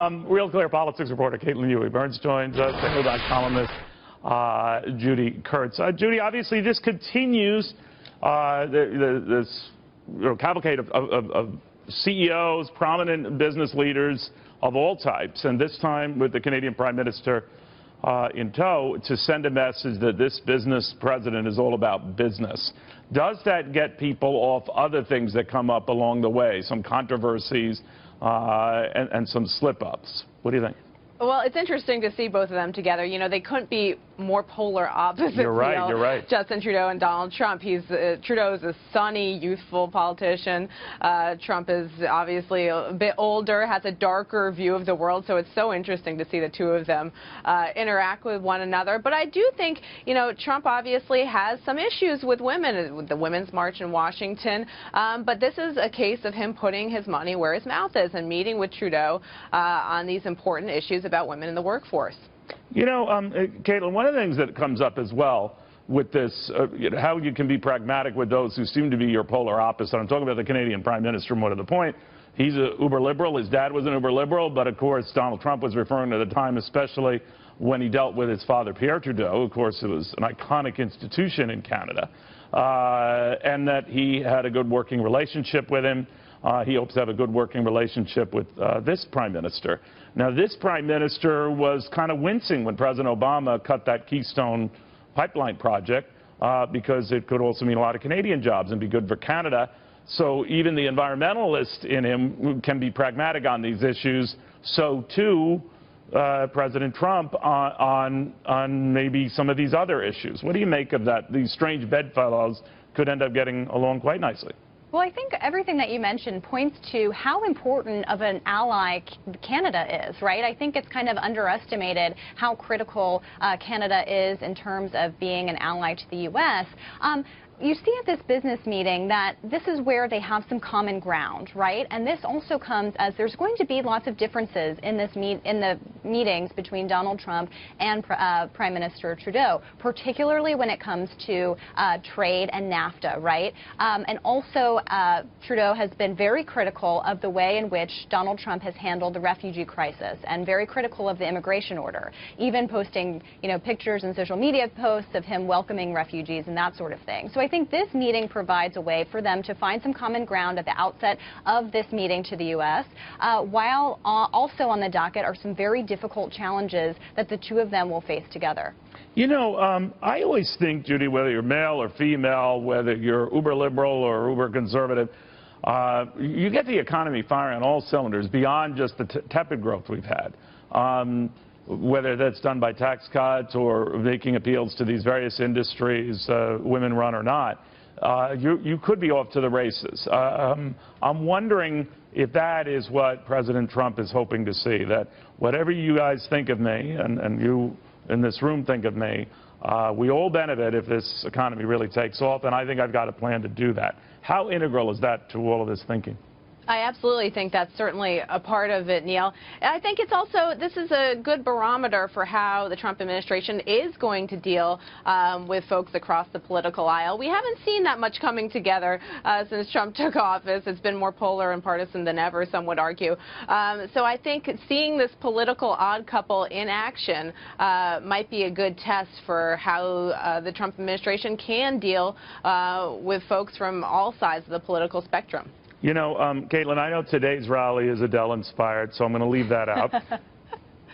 Real Clear Politics reporter Caitlin Huey-Burns joins us, and columnist Judy Kurtz. Judy, obviously this continues this cavalcade of CEOs, prominent business leaders of all types, and this time with the Canadian Prime Minister in tow, to send a message that this business president is all about business. Does that get people off other things that come up along the way, some controversies and some slip-ups? What do you think? Well, it's interesting to see both of them together. You know, they couldn't be more polar opposites. You're right. Justin Trudeau and Donald Trump. Trudeau is a sunny, youthful politician. Trump is obviously a bit older, has a darker view of the world. So it's so interesting to see the two of them interact with one another. But I do think, you know, Trump obviously has some issues with women, with the Women's March in Washington. But this is a case of him putting his money where his mouth is and meeting with Trudeau on these important issues about women in the workforce. You know, Caitlin, one of the things that comes up as well with this, how you can be pragmatic with those who seem to be your polar opposite. I'm talking about the Canadian Prime Minister more to the point. He's an uber liberal. His dad was an uber liberal, but of course Donald Trump was referring to the time, especially when he dealt with his father, Pierre Trudeau. Of course, it was an iconic institution in Canada, and that he had a good working relationship with him. He hopes to have a good working relationship with this Prime Minister. Now, this Prime Minister was kind of wincing when President Obama cut that Keystone pipeline project because it could also mean a lot of Canadian jobs and be good for Canada. So even the environmentalist in him can be pragmatic on these issues. So, too, President Trump on maybe some of these other issues. What do you make of that? These strange bedfellows could end up getting along quite nicely. Well, I think everything that you mentioned points to how important of an ally Canada is, right? I think it's kind of underestimated how critical Canada is in terms of being an ally to the U.S. You see at this business meeting that this is where they have some common ground, right? And this also comes as there's going to be lots of differences in the meetings between Donald Trump and Prime Minister Trudeau, particularly when it comes to trade and NAFTA, right? And also Trudeau has been very critical of the way in which Donald Trump has handled the refugee crisis and very critical of the immigration order, even posting, you know, pictures and social media posts of him welcoming refugees and that sort of thing. So I think this meeting provides a way for them to find some common ground at the outset of this meeting to the U.S., while also on the docket are some very difficult challenges that the two of them will face together. You know, I always think, Judy, whether you're male or female, whether you're uber liberal or uber conservative, you get the economy firing on all cylinders beyond just the tepid growth we've had. Whether that's done by tax cuts or making appeals to these various industries, women run or not, you could be off to the races. I'm wondering if that is what President Trump is hoping to see, that whatever you guys think of me and you in this room think of me, we all benefit if this economy really takes off, and I think I've got a plan to do that. How integral is that to all of this thinking? I absolutely think that's certainly a part of it, Neil. I think it's also, this is a good barometer for how the Trump administration is going to deal with folks across the political aisle. We haven't seen that much coming together since Trump took office. It's been more polar and partisan than ever, some would argue. So I think seeing this political odd couple in action might be a good test for how the Trump administration can deal with folks from all sides of the political spectrum. You know, Caitlin, I know today's rally is Adele-inspired, so I'm going to leave that out.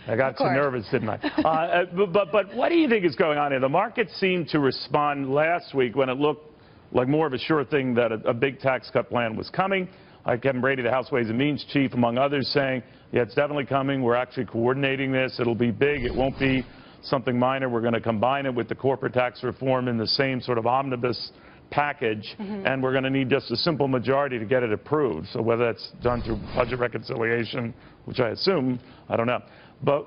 I got too nervous, didn't I? But what do you think is going on here? The market seemed to respond last week when it looked like more of a sure thing that a big tax cut plan was coming. Kevin Brady, the House Ways and Means chief, among others, saying, yeah, it's definitely coming. We're actually coordinating this. It'll be big. It won't be something minor. We're going to combine it with the corporate tax reform in the same sort of omnibus package, and we're going to need just a simple majority to get it approved. So whether that's done through budget reconciliation, which I assume, I don't know. But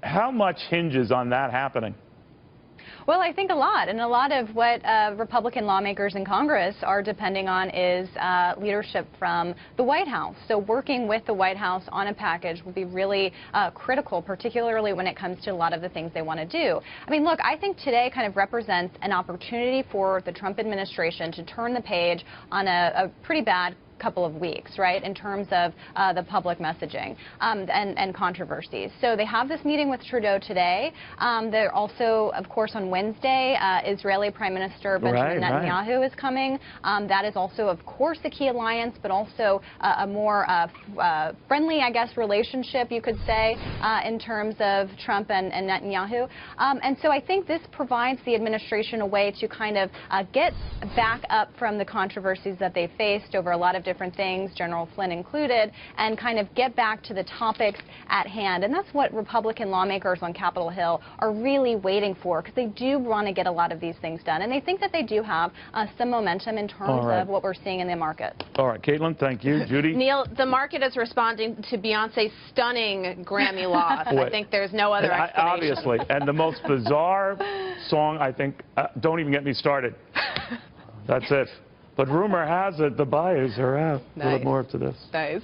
how much hinges on that happening? Well, I think a lot, and a lot of what Republican lawmakers in Congress are depending on is leadership from the White House. So working with the White House on a package will be really critical, particularly when it comes to a lot of the things they want to do. I mean, look, I think today kind of represents an opportunity for the Trump administration to turn the page on a pretty bad couple of weeks, right, in terms of the public messaging and controversies. So they have this meeting with Trudeau today. They're also, of course, on Wednesday, Israeli Prime Minister Benjamin Netanyahu is coming. That is also, of course, the key alliance, but also a more friendly, I guess, relationship, you could say, in terms of Trump and Netanyahu. And so I think this provides the administration a way to kind of get back up from the controversies that they faced over a lot of different things, General Flynn included, and kind of get back to the topics at hand. And that's what Republican lawmakers on Capitol Hill are really waiting for, because they do want to get a lot of these things done. And they think that they do have some momentum in terms of what we're seeing in the market. All right, Caitlin, thank you. Judy? Neil, the market is responding to Beyonce's stunning Grammy loss. I think there's no other explanation. Obviously. And the most bizarre song, I think, don't even get me started. That's it. But rumor has it the buyers are out. Nice. A little more to this. Nice.